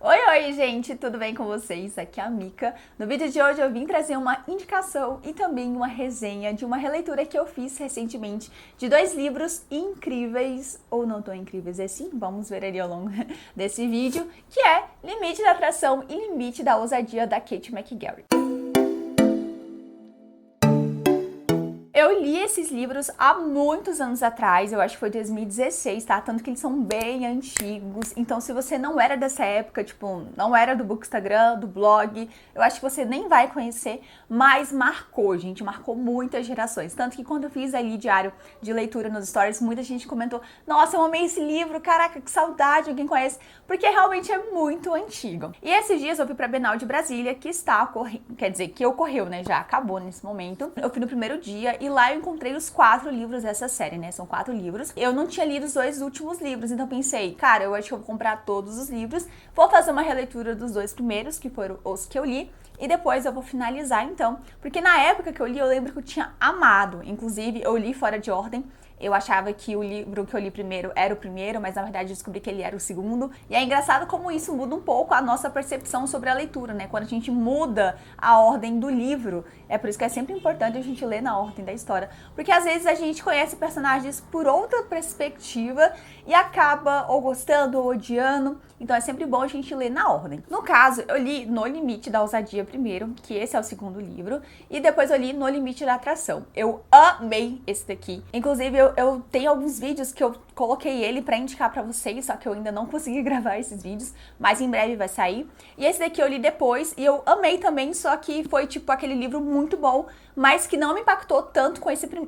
Oi, gente, tudo bem com vocês? Aqui é a Mica. No vídeo de hoje eu vim trazer uma indicação e também uma resenha de uma releitura que eu fiz recentemente de dois livros incríveis, ou não tão incríveis assim, vamos ver ali ao longo desse vídeo, que é Limite da Atração e Limite da Ousadia, da Kate McGarry. Eu li esses livros há muitos anos atrás, eu acho que foi 2016, tá? Tanto que eles são bem antigos. Então, se você não era dessa época, tipo, não era do Bookstagram, do blog, eu acho que você nem vai conhecer, mas marcou, gente, marcou muitas gerações. Tanto que quando eu fiz ali diário de leitura nos stories, muita gente comentou: nossa, eu amei esse livro, caraca, que saudade, alguém conhece? Porque realmente é muito antigo. E esses dias eu fui pra Bienal de Brasília, que está ocorrendo, quer dizer, que ocorreu, né? Já acabou nesse momento. Eu fui no primeiro dia e lá eu encontrei os 4 livros dessa série, né? São 4 livros. Eu não tinha lido os 2 últimos livros, então pensei, cara, eu acho que eu vou comprar todos os livros, vou fazer uma releitura dos 2 primeiros, que foram os que eu li, e depois eu vou finalizar, então. Porque na época que eu li, eu lembro que eu tinha amado. Inclusive, eu li fora de ordem. Eu achava que o livro que eu li primeiro era o primeiro, mas na verdade eu descobri que ele era o segundo. E é engraçado como isso muda um pouco a nossa percepção sobre a leitura, né? Quando a gente muda a ordem do livro, é por isso que é sempre importante a gente ler na ordem da história. Porque às vezes a gente conhece personagens por outra perspectiva e acaba ou gostando ou odiando. Então é sempre bom a gente ler na ordem. No caso, eu li No Limite da Ousadia primeiro, que esse é o segundo livro, e depois eu li No Limite da Atração. Eu amei esse daqui. Inclusive, eu tenho alguns vídeos que eu coloquei ele pra indicar pra vocês, só que eu ainda não consegui gravar esses vídeos, mas em breve vai sair. E esse daqui eu li depois e eu amei também, só que foi tipo aquele livro muito bom, mas que não me impactou tanto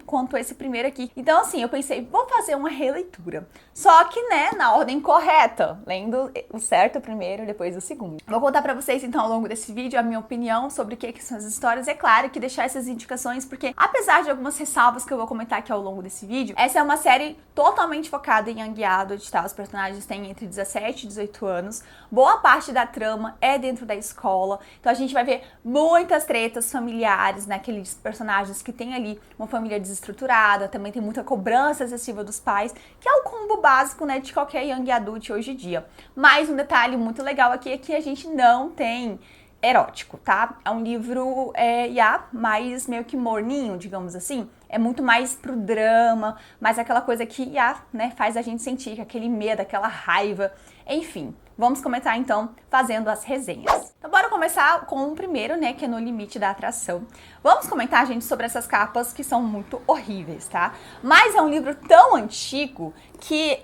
quanto esse primeiro aqui. Então assim, eu pensei, vou fazer uma releitura. Só que, né, na ordem correta, lendo o certo primeiro, depois o segundo. Vou contar pra vocês então ao longo desse vídeo a minha opinião sobre o que são as histórias. É claro que deixar essas indicações, porque apesar de algumas ressalvas que eu vou comentar aqui ao longo desse vídeo, essa é uma série totalmente focada em young adult, tá? Os personagens têm entre 17 e 18 anos. Boa parte da trama é dentro da escola. Então a gente vai ver muitas tretas familiares, né? Aqueles personagens que tem ali uma família desestruturada, também tem muita cobrança excessiva dos pais, que é o combo básico, né, de qualquer young adult hoje em dia. Mas um detalhe muito legal aqui é que a gente não tem erótico, tá? É um livro, mais meio que morninho, digamos assim. É muito mais pro drama, mais aquela coisa que, né, faz a gente sentir aquele medo, aquela raiva. Enfim, vamos começar então fazendo as resenhas. Então bora começar com o primeiro, né, que é No Limite da Atração. Vamos comentar, gente, sobre essas capas que são muito horríveis, tá? Mas é um livro tão antigo que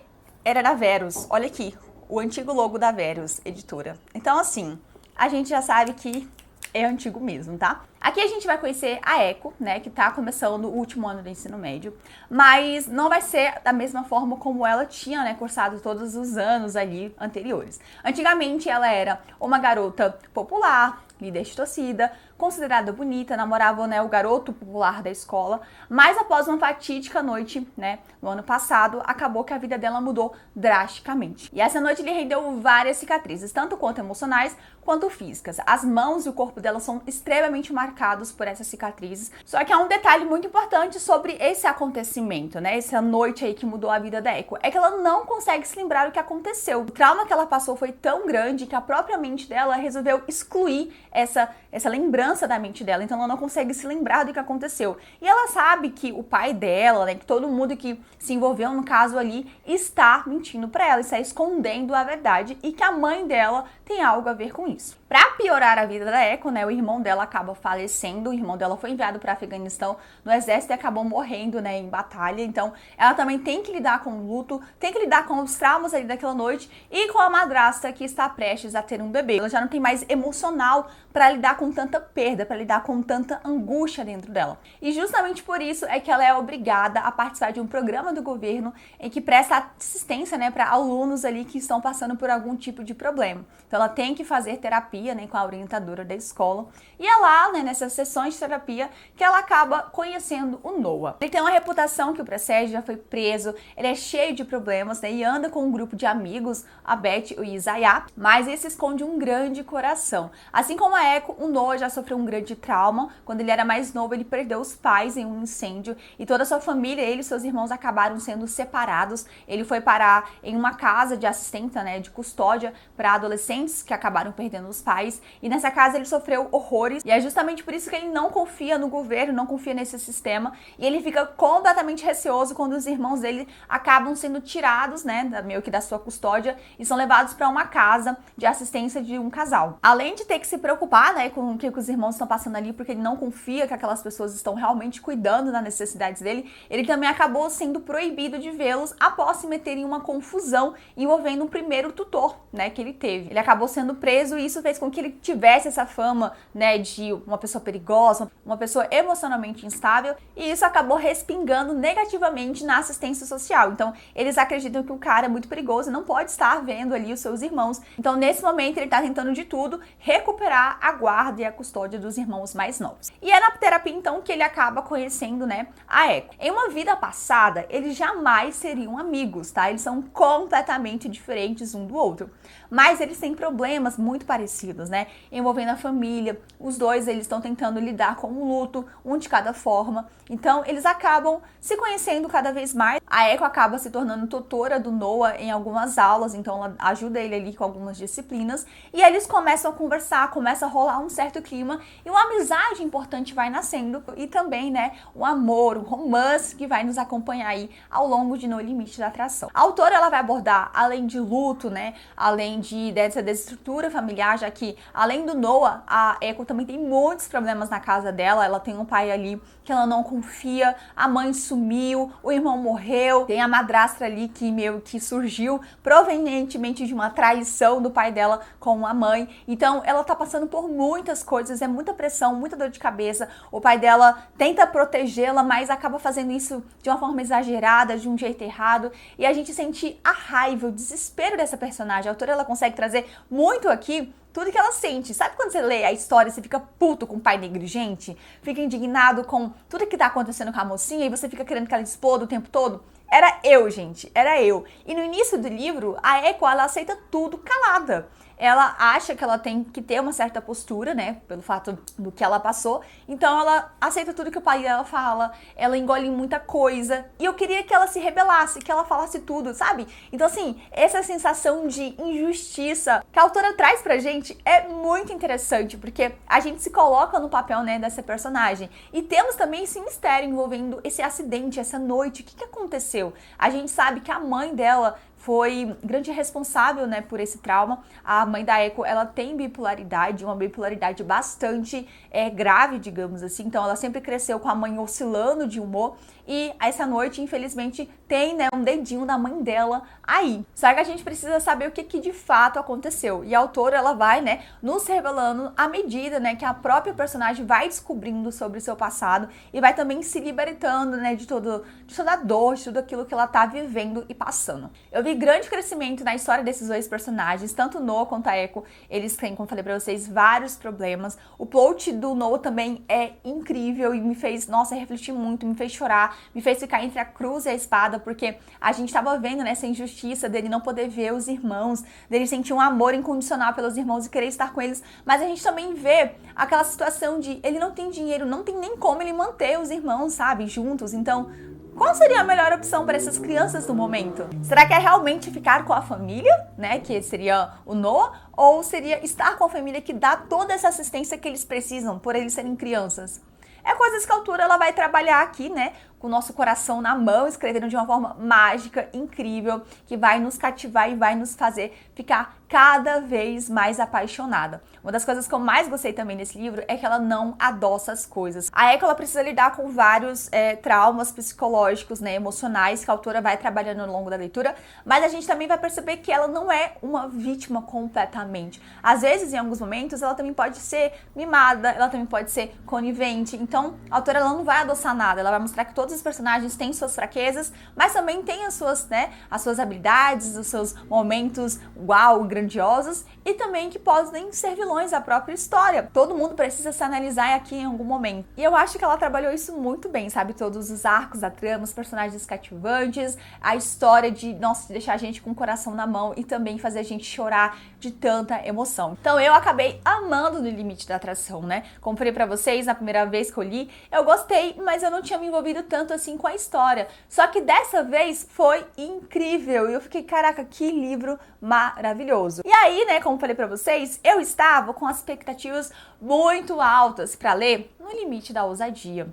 era da Verus. Olha aqui, o antigo logo da Verus, editora. Então, assim, a gente já sabe que é antigo mesmo, tá? Aqui a gente vai conhecer a Echo, né, que tá começando o último ano do ensino médio, mas não vai ser da mesma forma como ela tinha, né, cursado todos os anos ali anteriores. Antigamente ela era uma garota popular, líder de torcida, considerada bonita, namorava, né, o garoto popular da escola, mas após uma fatídica noite, né, no ano passado, acabou que a vida dela mudou drasticamente. E essa noite lhe rendeu várias cicatrizes, tanto quanto emocionais quanto físicas. As mãos e o corpo dela são extremamente marcados por essas cicatrizes. Só que há um detalhe muito importante sobre esse acontecimento, né, essa noite aí que mudou a vida da Echo, é que ela não consegue se lembrar do que aconteceu. O trauma que ela passou foi tão grande que a própria mente dela resolveu excluir essa lembrança da mente dela, então ela não consegue se lembrar do que aconteceu. E ela sabe que o pai dela, né, que todo mundo que se envolveu no caso ali, está mentindo pra ela, está escondendo a verdade e que a mãe dela tem algo a ver com isso. Pra piorar a vida da Echo, né, o irmão dela acaba falecendo, o irmão dela foi enviado para Afeganistão no exército e acabou morrendo, né, em batalha, então ela também tem que lidar com o luto, tem que lidar com os traumas ali daquela noite e com a madrasta que está prestes a ter um bebê. Ela já não tem mais emocional para lidar com tanta perda, para lidar com tanta angústia dentro dela. E justamente por isso é que ela é obrigada a participar de um programa do governo em que presta assistência, né, para alunos ali que estão passando por algum tipo de problema. Então ela tem que fazer terapia, né, com a orientadora da escola. E é lá, né, nessas sessões de terapia que ela acaba conhecendo o Noah. Ele tem uma reputação que o precede, já foi preso, ele é cheio de problemas, né, e anda com um grupo de amigos, a Beth e o Isaiah, mas esse esconde um grande coração. Assim como a Echo, o Noah já sofreu um grande trauma. Quando ele era mais novo, ele perdeu os pais em um incêndio e toda a sua família, ele e seus irmãos acabaram sendo separados. Ele foi parar em uma casa de assistência, né, de custódia para adolescentes que acabaram perdendo os pais, e nessa casa ele sofreu horrores, e é justamente por isso que ele não confia no governo, não confia nesse sistema, e ele fica completamente receoso quando os irmãos dele acabam sendo tirados, né, meio que da sua custódia, e são levados para uma casa de assistência de um casal. Além de ter que se preocupar, né, com o que os irmãos estão passando ali, porque ele não confia que aquelas pessoas estão realmente cuidando das necessidades dele, ele também acabou sendo proibido de vê-los após se meter em uma confusão envolvendo o primeiro tutor, né, que ele teve. Ele acabou sendo preso e isso fez com que ele tivesse essa fama, né, de uma pessoa perigosa, uma pessoa emocionalmente instável, e isso acabou respingando negativamente na assistência social. Então, eles acreditam que o cara é muito perigoso e não pode estar vendo ali os seus irmãos. Então, nesse momento, ele tá tentando de tudo recuperar a guarda e a custódia dos irmãos mais novos. E é na terapia, então, que ele acaba conhecendo, né, a Echo. Em uma vida passada, eles jamais seriam amigos, tá? Eles são completamente diferentes um do outro. Mas eles têm problemas muito parecidos, né? Envolvendo a família. Os dois, eles estão tentando lidar com o luto, um de cada forma. Então, eles acabam se conhecendo cada vez mais. A Echo acaba se tornando tutora do Noah em algumas aulas, então ela ajuda ele ali com algumas disciplinas. E aí eles começam a conversar, começa a rolar um certo clima e uma amizade importante vai nascendo. E também, né, o amor, o romance que vai nos acompanhar aí ao longo de No Limite da Atração. A autora, ela vai abordar, além de luto, né, além dessa desestrutura familiar, já que além do Noah, a Echo também tem muitos problemas na casa dela. Ela tem um pai ali que ela não confia, a mãe sumiu, o irmão morreu, tem a madrastra ali que meio que surgiu provenientemente de uma traição do pai dela com a mãe. Então ela tá passando por muitas coisas, é muita pressão, muita dor de cabeça. O pai dela tenta protegê-la, mas acaba fazendo isso de uma forma exagerada, de um jeito errado, e a gente sente a raiva, o desespero dessa personagem. A autora, ela consegue trazer muito aqui tudo que ela sente. Sabe quando você lê a história e você fica puto com o pai negligente? Fica indignado com tudo que tá acontecendo com a mocinha e você fica querendo que ela exploda o tempo todo? Era eu, gente, era eu. E no início do livro, a Echo, ela aceita tudo calada. Ela acha que ela tem que ter uma certa postura, né, pelo fato do que ela passou. Então ela aceita tudo que o pai dela fala, ela engole muita coisa. E eu queria que ela se rebelasse, que ela falasse tudo, sabe? Então assim, essa sensação de injustiça que a autora traz pra gente é muito interessante, porque a gente se coloca no papel, né, dessa personagem. E temos também esse mistério envolvendo esse acidente, essa noite. O que aconteceu? A gente sabe que a mãe dela foi grande responsável, né, por esse trauma. A mãe da Echo, ela tem bipolaridade, uma bipolaridade bastante grave, digamos assim. Então ela sempre cresceu com a mãe oscilando de humor, e essa noite, infelizmente, tem, né, um dedinho da mãe dela aí. Só que a gente precisa saber o que de fato aconteceu. E a autora, ela vai, né, nos revelando à medida, né, que a própria personagem vai descobrindo sobre o seu passado e vai também se libertando, né, de toda a dor, de tudo aquilo que ela tá vivendo e passando. Eu vi grande crescimento na história desses dois personagens, tanto o Noah quanto a Echo. Eles têm, como falei pra vocês, vários problemas. O plot do Noah também é incrível e me fez, nossa, refletir muito, me fez chorar, me fez ficar entre a cruz e a espada, porque a gente tava vendo, né, essa injustiça dele não poder ver os irmãos, dele sentir um amor incondicional pelos irmãos e querer estar com eles, mas a gente também vê aquela situação de ele não tem dinheiro, não tem nem como ele manter os irmãos, sabe, juntos. Então, qual seria a melhor opção para essas crianças no momento? Será que é realmente ficar com a família, né, que seria o Noah, ou seria estar com a família que dá toda essa assistência que eles precisam por eles serem crianças? É coisas que a autora, ela vai trabalhar aqui, né, com o nosso coração na mão, escrevendo de uma forma mágica, incrível, que vai nos cativar e vai nos fazer ficar cada vez mais apaixonada. Uma das coisas que eu mais gostei também nesse livro é que ela não adoça as coisas. A Echo, ela precisa lidar com vários traumas psicológicos, né, emocionais, que a autora vai trabalhando ao longo da leitura, mas a gente também vai perceber que ela não é uma vítima completamente. Às vezes, em alguns momentos, ela também pode ser mimada, ela também pode ser conivente. Então, a autora, ela não vai adoçar nada, ela vai mostrar que todas todos os personagens têm suas fraquezas, mas também têm as suas, né, as suas habilidades, os seus momentos uau, grandiosos, e também que podem ser vilões da própria história. Todo mundo precisa se analisar aqui em algum momento. E eu acho que ela trabalhou isso muito bem, sabe? Todos os arcos da trama, os personagens cativantes, a história de, nossa, deixar a gente com o coração na mão e também fazer a gente chorar de tanta emoção. Então eu acabei amando No Limite da Atração, né? Como falei pra vocês na primeira vez que eu li, eu gostei, mas eu não tinha me envolvido tanto assim com a história. Só que dessa vez foi incrível e eu fiquei, caraca, que livro maravilhoso. E aí, né, como falei pra vocês, eu estava com as expectativas muito altas pra ler No Limite da Ousadia.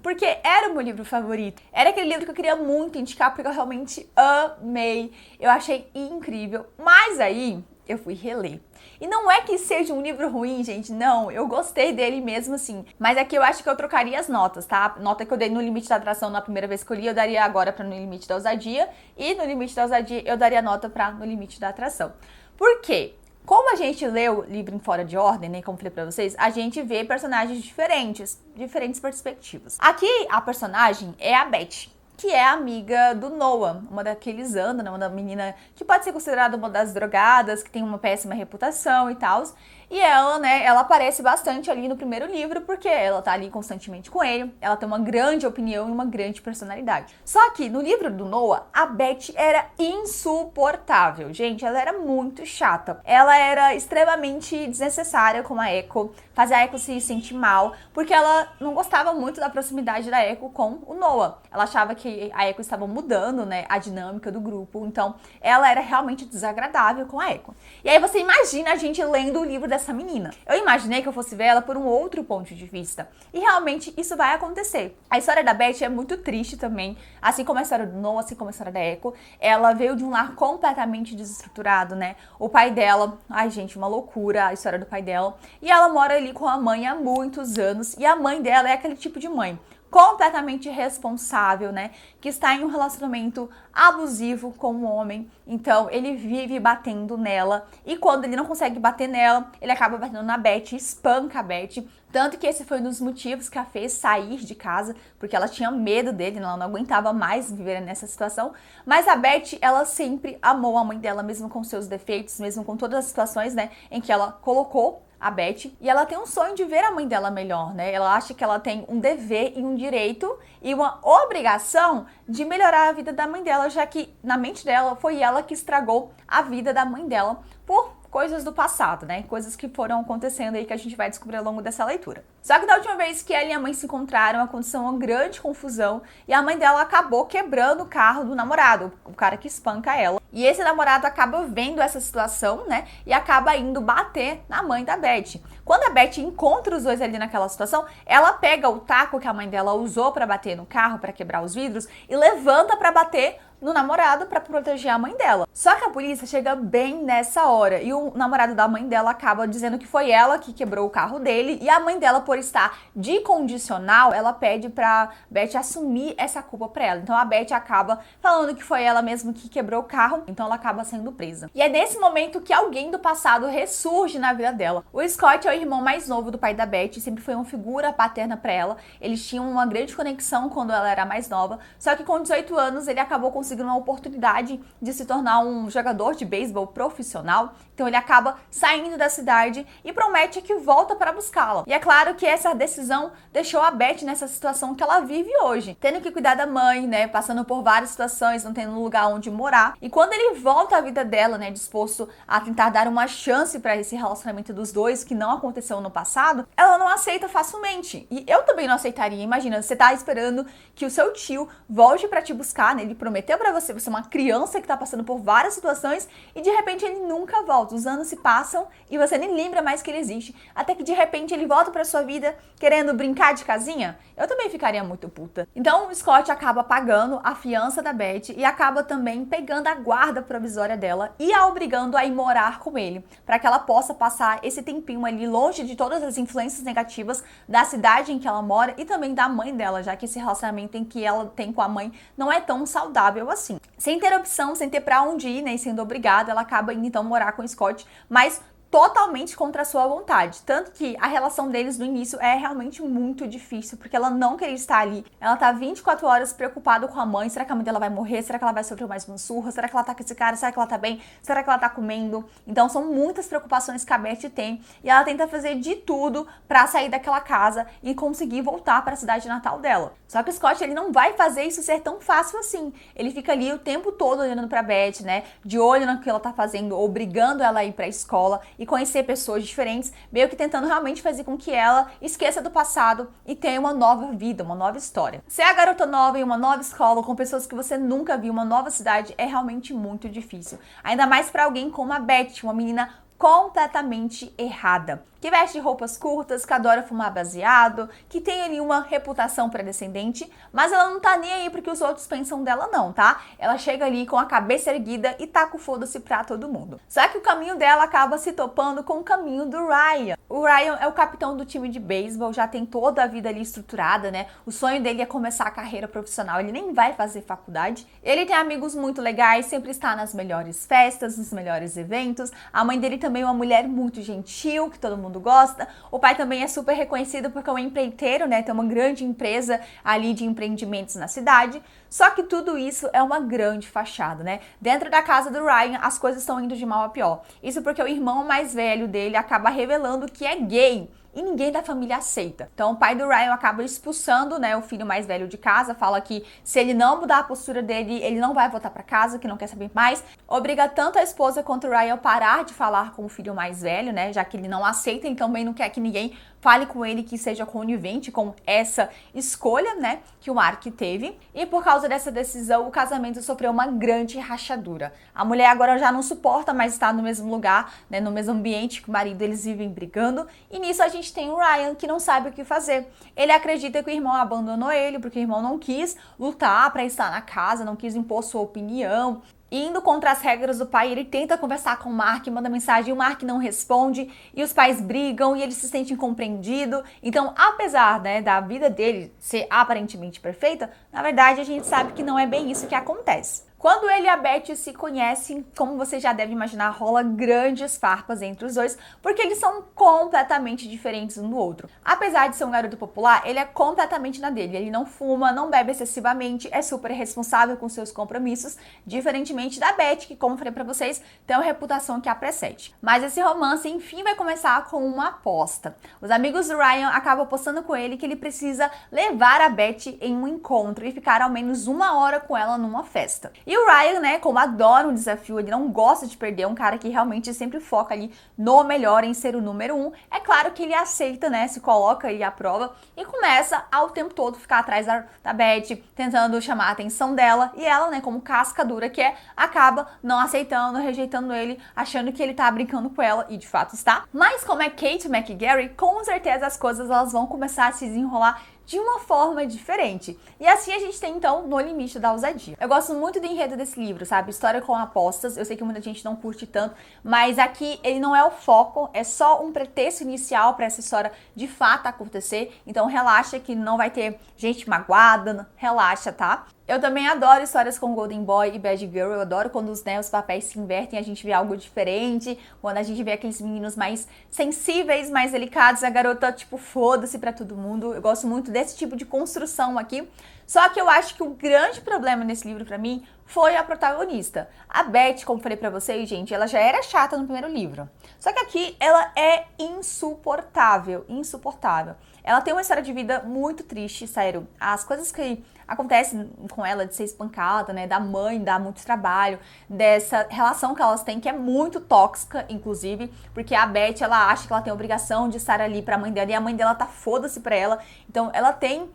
Porque era o meu livro favorito. Era aquele livro que eu queria muito indicar, porque eu realmente amei. Eu achei incrível. Mas aí, eu fui reler. E não é que seja um livro ruim, gente, não, eu gostei dele mesmo assim. Mas aqui eu acho que eu trocaria as notas, tá? Nota que eu dei No Limite da Atração na primeira vez que eu li, eu daria agora pra No Limite da Ousadia. E No Limite da Ousadia, eu daria nota pra No Limite da Atração. Por quê? Como a gente lê o livro em fora de ordem, né, como falei pra vocês, a gente vê personagens diferentes perspectivas. Aqui, a personagem é a Beth, que é amiga do Noah, uma daqueles anos, né, uma da menina que pode ser considerada uma das drogadas, que tem uma péssima reputação e tal. E ela, né, ela aparece bastante ali no primeiro livro, porque ela tá ali constantemente com ele, ela tem uma grande opinião e uma grande personalidade. Só que no livro do Noah, a Beth era insuportável, gente, ela era muito chata. Ela era extremamente desnecessária com a Echo, fazia a Echo se sentir mal, porque ela não gostava muito da proximidade da Echo com o Noah. Ela achava que a Echo estava mudando, né, a dinâmica do grupo, então ela era realmente desagradável com a Echo. E aí você imagina a gente lendo o livro dessa menina. Eu imaginei que eu fosse ver ela por um outro ponto de vista. E realmente isso vai acontecer. A história da Beth é muito triste também. Assim como a história do Noah, assim como a história da Echo. Ela veio de um lar completamente desestruturado, né? O pai dela, ai gente, uma loucura a história do pai dela. E ela mora ali com a mãe há muitos anos. E a mãe dela é aquele tipo de mãe completamente irresponsável, né? Que está em um relacionamento abusivo com um homem. Então, ele vive batendo nela. E quando ele não consegue bater nela, ele acaba batendo na Beth, espanca a Beth. Tanto que esse foi um dos motivos que a fez sair de casa, porque ela tinha medo dele, ela não aguentava mais viver nessa situação. Mas a Beth, ela sempre amou a mãe dela, mesmo com seus defeitos, mesmo com todas as situações, né, em que ela colocou a Beth, e ela tem um sonho de ver a mãe dela melhor, né? Ela acha que ela tem um dever e um direito e uma obrigação de melhorar a vida da mãe dela, já que na mente dela foi ela que estragou a vida da mãe dela por coisas do passado, né? Coisas que foram acontecendo aí que a gente vai descobrir ao longo dessa leitura. Só que da última vez que ela e a mãe se encontraram, aconteceu uma grande confusão e a mãe dela acabou quebrando o carro do namorado, o cara que espanca ela. E esse namorado acaba vendo essa situação, né? E acaba indo bater na mãe da Beth. Quando a Beth encontra os dois ali naquela situação, ela pega o taco que a mãe dela usou para bater no carro, para quebrar os vidros, e levanta para bater no namorado para proteger a mãe dela. Só que a polícia chega bem nessa hora e o namorado da mãe dela acaba dizendo que foi ela que quebrou o carro dele e a mãe dela, por estar de condicional, ela pede pra Beth assumir essa culpa pra ela. Então a Beth acaba falando que foi ela mesma que quebrou o carro, então ela acaba sendo presa. E é nesse momento que alguém do passado ressurge na vida dela. O Scott é o irmão mais novo do pai da Beth, sempre foi uma figura paterna pra ela. Eles tinham uma grande conexão quando ela era mais nova, só que com 18 anos ele acabou conseguindo uma oportunidade de se tornar um jogador de beisebol profissional, então ele acaba saindo da cidade e promete que volta para buscá-la. E é claro que essa decisão deixou a Beth nessa situação que ela vive hoje, tendo que cuidar da mãe, né, passando por várias situações, não tendo um lugar onde morar. E quando ele volta à vida dela, né, disposto a tentar dar uma chance para esse relacionamento dos dois que não aconteceu no passado, ela não aceita facilmente. E eu também não aceitaria. Imagina, você tá esperando que o seu tio volte para te buscar, né? Ele prometeu para você é uma criança que tá passando por várias situações e de repente ele nunca volta. Os anos se passam e você nem lembra mais que ele existe, até que de repente ele volta pra sua vida querendo brincar de casinha. Eu também ficaria muito puta. Então o Scott acaba pagando a fiança da Beth e acaba também pegando a guarda provisória dela e a obrigando a ir morar com ele, para que ela possa passar esse tempinho ali longe de todas as influências negativas da cidade em que ela mora e também da mãe dela, já que esse relacionamento em que ela tem com a mãe não é tão saudável assim. Sem ter opção, sem ter pra onde ir, né, e sendo obrigada, ela acaba indo então morar com o Scott, mas totalmente contra a sua vontade. Tanto que a relação deles no início é realmente muito difícil, porque ela não queria estar ali. Ela tá 24 horas preocupada com a mãe. Será que a mãe dela vai morrer? Será que ela vai sofrer mais uma surra? Será que ela tá com esse cara? Será que ela tá bem? Será que ela tá comendo? Então são muitas preocupações que a Beth tem e ela tenta fazer de tudo pra sair daquela casa e conseguir voltar para a cidade natal dela. Só que o Scott, ele não vai fazer isso ser tão fácil assim. Ele fica ali o tempo todo olhando pra Beth, né? De olho no que ela tá fazendo, obrigando ela a ir pra escola e conhecer pessoas diferentes, meio que tentando realmente fazer com que ela esqueça do passado e tenha uma nova vida, uma nova história. Ser a garota nova em uma nova escola, com pessoas que você nunca viu, uma nova cidade, é realmente muito difícil. Ainda mais pra alguém como a Beth, uma menina completamente errada, que veste roupas curtas, que adora fumar baseado, que tem ali uma reputação predescendente, mas ela não tá nem aí porque os outros pensam dela não, tá? Ela chega ali com a cabeça erguida e taca o foda-se pra todo mundo. Só que o caminho dela acaba se topando com o caminho do Ryan. O Ryan é o capitão do time de beisebol, já tem toda a vida ali estruturada, né? O sonho dele é começar a carreira profissional, ele nem vai fazer faculdade. Ele tem amigos muito legais, sempre está nas melhores festas, nos melhores eventos. A mãe dele também é uma mulher muito gentil, que todo mundo gosta. O pai também é super reconhecido porque é um empreiteiro, né? Tem uma grande empresa ali de empreendimentos na cidade. Só que tudo isso é uma grande fachada, né? Dentro da casa do Ryan, as coisas estão indo de mal a pior. Isso porque o irmão mais velho dele acaba revelando que é gay. E ninguém da família aceita. Então o pai do Ryan acaba expulsando, né, o filho mais velho de casa, fala que se ele não mudar a postura dele, ele não vai voltar para casa, que não quer saber mais. Obriga tanto a esposa quanto o Ryan a parar de falar com o filho mais velho, né, já que ele não aceita e também não quer que ninguém fale com ele, que seja conivente com essa escolha, né, que o Mark teve. E por causa dessa decisão, o casamento sofreu uma grande rachadura. A mulher agora já não suporta mais estar no mesmo lugar, né, no mesmo ambiente que o marido, eles vivem brigando. E nisso a gente tem o Ryan, que não sabe o que fazer. Ele acredita que o irmão abandonou ele, porque o irmão não quis lutar para estar na casa, não quis impor sua opinião. Indo contra as regras do pai, ele tenta conversar com o Mark, manda mensagem, o Mark não responde, e os pais brigam e ele se sente incompreendido. Então, apesar, né, da vida dele ser aparentemente perfeita, na verdade a gente sabe que não é bem isso que acontece. Quando ele e a Beth se conhecem, como você já deve imaginar, rola grandes farpas entre os dois, porque eles são completamente diferentes um do outro. Apesar de ser um garoto popular, ele é completamente na dele. Ele não fuma, não bebe excessivamente, é super responsável com seus compromissos, diferentemente da Beth, que, como eu falei pra vocês, tem uma reputação que a precede. Mas esse romance, enfim, vai começar com uma aposta. Os amigos do Ryan acabam apostando com ele que ele precisa levar a Beth em um encontro e ficar ao menos 1 hora com ela numa festa. E o Ryan, né, como adora um desafio, ele não gosta de perder, é um cara que realmente sempre foca ali no melhor, em ser o número 1. É claro que ele aceita, né, se coloca aí à prova e começa ao tempo todo ficar atrás da Beth, tentando chamar a atenção dela. E ela, né, como casca dura que é, acaba não aceitando, rejeitando ele, achando que ele tá brincando com ela, e de fato está. Mas como é Kate McGarry, com certeza as coisas elas vão começar a se desenrolar de uma forma diferente. E assim a gente tem, então, No Limite da Ousadia. Eu gosto muito do enredo desse livro, sabe? História com apostas. Eu sei que muita gente não curte tanto, mas aqui ele não é o foco, é só um pretexto inicial para essa história de fato acontecer. Então relaxa que não vai ter gente magoada, relaxa, tá? Eu também adoro histórias com Golden Boy e Bad Girl. Eu adoro quando os papéis se invertem e a gente vê algo diferente. Quando a gente vê aqueles meninos mais sensíveis, mais delicados. A garota, tipo, foda-se pra todo mundo. Eu gosto muito desse tipo de construção aqui. Só que eu acho que o grande problema nesse livro pra mim foi a protagonista. A Beth, como falei pra vocês, gente, ela já era chata no primeiro livro. Só que aqui ela é insuportável, insuportável. Ela tem uma história de vida muito triste, sério. As coisas que acontecem com ela de ser espancada, né, da mãe, dar muito trabalho, dessa relação que elas têm, que é muito tóxica, inclusive, porque a Beth, ela acha que ela tem a obrigação de estar ali pra mãe dela, e a mãe dela tá foda-se pra ela. Então, ela tem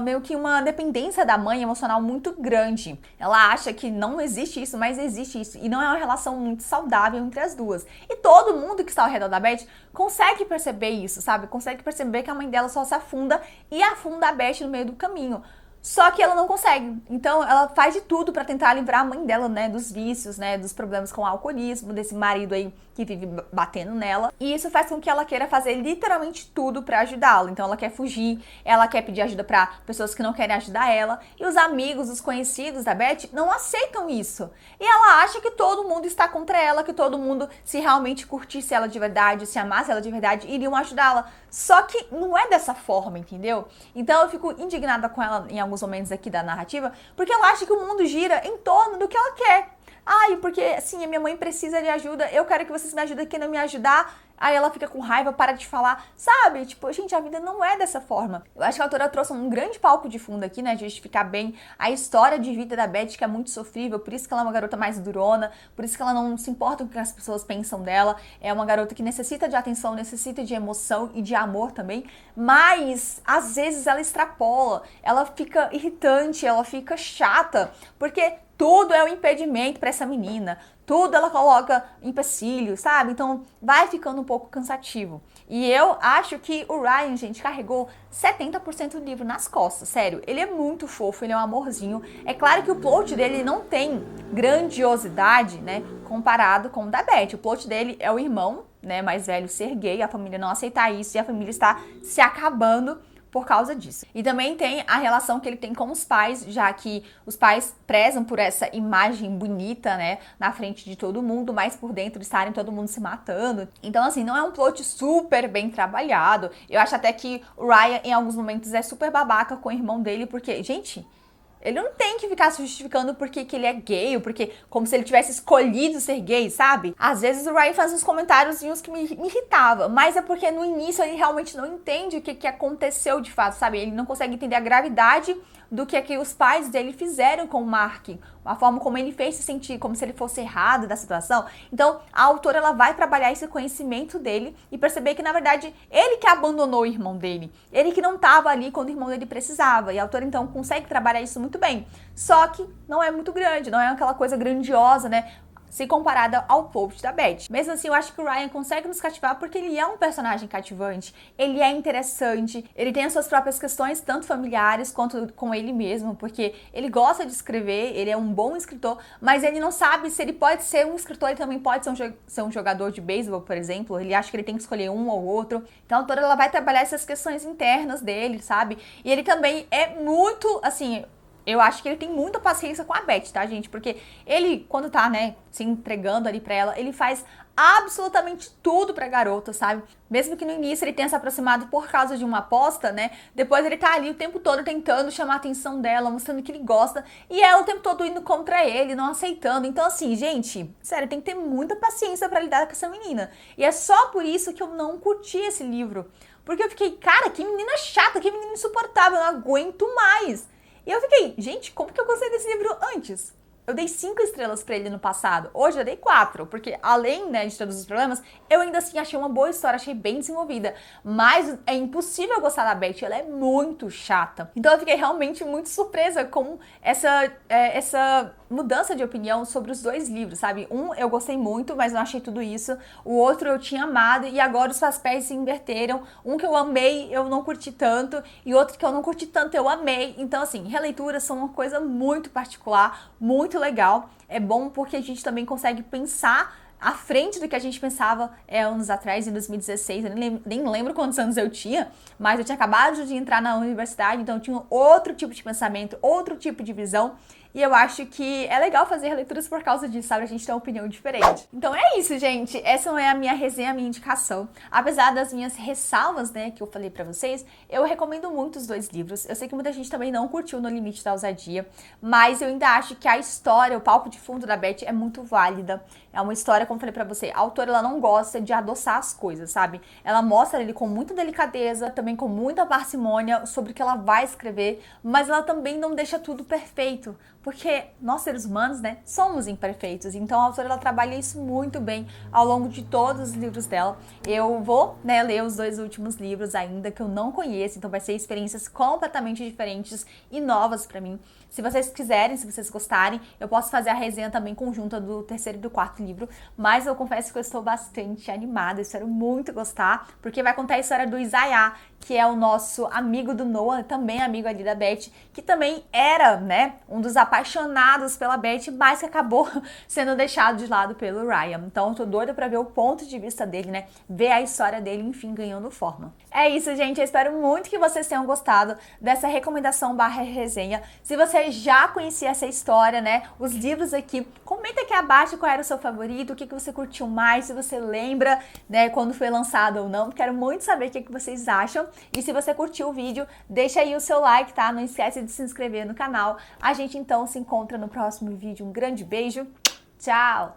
meio que uma dependência da mãe emocional muito grande. Ela acha que não existe isso, mas existe isso. E não é uma relação muito saudável entre as duas. E todo mundo que está ao redor da Beth consegue perceber isso, sabe? Consegue perceber que a mãe dela só se afunda e afunda a Beth no meio do caminho. Só que ela não consegue. Então ela faz de tudo pra tentar livrar a mãe dela, né, dos vícios, né, dos problemas com o alcoolismo, desse marido aí que vive batendo nela, e isso faz com que ela queira fazer literalmente tudo pra ajudá-lo. Então ela quer fugir, ela quer pedir ajuda pra pessoas que não querem ajudar ela, e os amigos, os conhecidos da Beth não aceitam isso. E ela acha que todo mundo está contra ela, que todo mundo, se realmente curtisse ela de verdade, se amasse ela de verdade, iriam ajudá-la. Só que não é dessa forma, entendeu? Então eu fico indignada com ela em alguns momentos aqui da narrativa, porque ela acha que o mundo gira em torno do que ela quer. Ai, porque assim, a minha mãe precisa de ajuda, eu quero que vocês me ajudem, quem não me ajudar, aí ela fica com raiva, para de falar, sabe? Tipo, gente, a vida não é dessa forma. Eu acho que a autora trouxe um grande palco de fundo aqui, né, de justificar bem a história de vida da Beth, que é muito sofrível, por isso que ela é uma garota mais durona, por isso que ela não se importa com o que as pessoas pensam dela, é uma garota que necessita de atenção, necessita de emoção e de amor também, mas às vezes ela extrapola, ela fica irritante, ela fica chata, porque tudo é um impedimento para essa menina, tudo ela coloca empecilhos, sabe? Então vai ficando um pouco cansativo. E eu acho que o Ryan, gente, carregou 70% do livro nas costas, sério. Ele é muito fofo, ele é um amorzinho. É claro que o plot dele não tem grandiosidade, né, comparado com o da Beth. O plot dele é o irmão, né, mais velho ser gay, a família não aceitar isso e a família está se acabando por causa disso. E também tem a relação que ele tem com os pais, já que os pais prezam por essa imagem bonita, né, na frente de todo mundo, mas por dentro estarem todo mundo se matando. Então, assim, não é um plot super bem trabalhado. Eu acho até que o Ryan, em alguns momentos, é super babaca com o irmão dele, porque, gente, ele não tem que ficar se justificando porque que ele é gay, ou porque como se ele tivesse escolhido ser gay, sabe? Às vezes o Ryan faz uns comentários que me irritava, mas é porque no início ele realmente não entende o que aconteceu de fato, sabe? Ele não consegue entender a gravidade do que os pais dele fizeram com o Mark, a forma como ele fez se sentir, como se ele fosse errado da situação. Então, a autora, ela vai trabalhar esse conhecimento dele e perceber que, na verdade, ele que abandonou o irmão dele, ele que não estava ali quando o irmão dele precisava, e a autora, então, consegue trabalhar isso muito bem. Só que não é muito grande, não é aquela coisa grandiosa, né? Se comparada ao post da Beth. Mesmo assim, eu acho que o Ryan consegue nos cativar porque ele é um personagem cativante, ele é interessante, ele tem as suas próprias questões, tanto familiares quanto com ele mesmo, porque ele gosta de escrever, ele é um bom escritor, mas ele não sabe se ele pode ser um escritor, ele também pode ser um jogador de beisebol, por exemplo, ele acha que ele tem que escolher um ou outro. Então a autora, ela vai trabalhar essas questões internas dele, sabe? E ele também é muito, assim, eu acho que ele tem muita paciência com a Beth, tá, gente? Porque ele, quando tá, né, se entregando ali pra ela, ele faz absolutamente tudo pra garota, sabe? Mesmo que no início ele tenha se aproximado por causa de uma aposta, né? Depois ele tá ali o tempo todo tentando chamar a atenção dela, mostrando que ele gosta, e ela o tempo todo indo contra ele, não aceitando. Então, assim, gente, sério, tem que ter muita paciência pra lidar com essa menina. E é só por isso que eu não curti esse livro. Porque eu fiquei, cara, que menina chata, que menina insuportável, eu não aguento mais. E eu fiquei, gente, como que eu gostei desse livro antes? Eu dei 5 estrelas pra ele no passado. Hoje eu dei 4, porque além, né, de todos os problemas, eu ainda assim achei uma boa história, achei bem desenvolvida. Mas é impossível gostar da Beth, ela é muito chata. Então eu fiquei realmente muito surpresa com essa mudança de opinião sobre os dois livros, sabe? Um eu gostei muito, mas não achei tudo isso. O outro eu tinha amado e agora os papéis se inverteram. Um que eu amei, eu não curti tanto, e outro que eu não curti tanto, eu amei. Então, assim, releituras são uma coisa muito particular, muito legal. É bom porque a gente também consegue pensar à frente do que a gente pensava anos atrás, em 2016, eu nem lembro quantos anos eu tinha, mas eu tinha acabado de entrar na universidade, então eu tinha outro tipo de pensamento, outro tipo de visão, e eu acho que é legal fazer releituras por causa disso, sabe? A gente tem uma opinião diferente. Então é isso, gente. Essa é a minha resenha, a minha indicação. Apesar das minhas ressalvas, né, que eu falei pra vocês, eu recomendo muito os dois livros. Eu sei que muita gente também não curtiu No Limite da Ousadia, mas eu ainda acho que a história, o palco de fundo da Beth é muito válida. É uma história, como eu falei pra você, a autora, ela não gosta de adoçar as coisas, sabe? Ela mostra ele com muita delicadeza, também com muita parcimônia sobre o que ela vai escrever, mas ela também não deixa tudo perfeito. Porque nós, seres humanos, né, somos imperfeitos. Então a autora, ela trabalha isso muito bem ao longo de todos os livros dela. Eu vou, né, ler os 2 últimos livros ainda, que eu não conheço. Então vai ser experiências completamente diferentes e novas pra mim. Se vocês quiserem, se vocês gostarem, eu posso fazer a resenha também conjunta do 3º e do 4º livro. Mas eu confesso que eu estou bastante animada, eu espero muito gostar, porque vai contar a história do Isaiah, que é o nosso amigo do Noah, também amigo ali da Beth, que também era, né, um dos apaixonados pela Beth, mas que acabou sendo deixado de lado pelo Ryan. Então eu tô doida pra ver o ponto de vista dele, né? Ver a história dele, enfim, ganhando forma. É isso, gente. Eu espero muito que vocês tenham gostado dessa recomendação barra resenha. Se você já conhecia essa história, né? Os livros aqui, comenta aqui abaixo qual era o seu favorito, o que você curtiu mais, se você lembra, né, quando foi lançado ou não. Quero muito saber o que vocês acham. E se você curtiu o vídeo, deixa aí o seu like, tá? Não esquece de se inscrever no canal. A gente então se encontra no próximo vídeo. Um grande beijo. Tchau!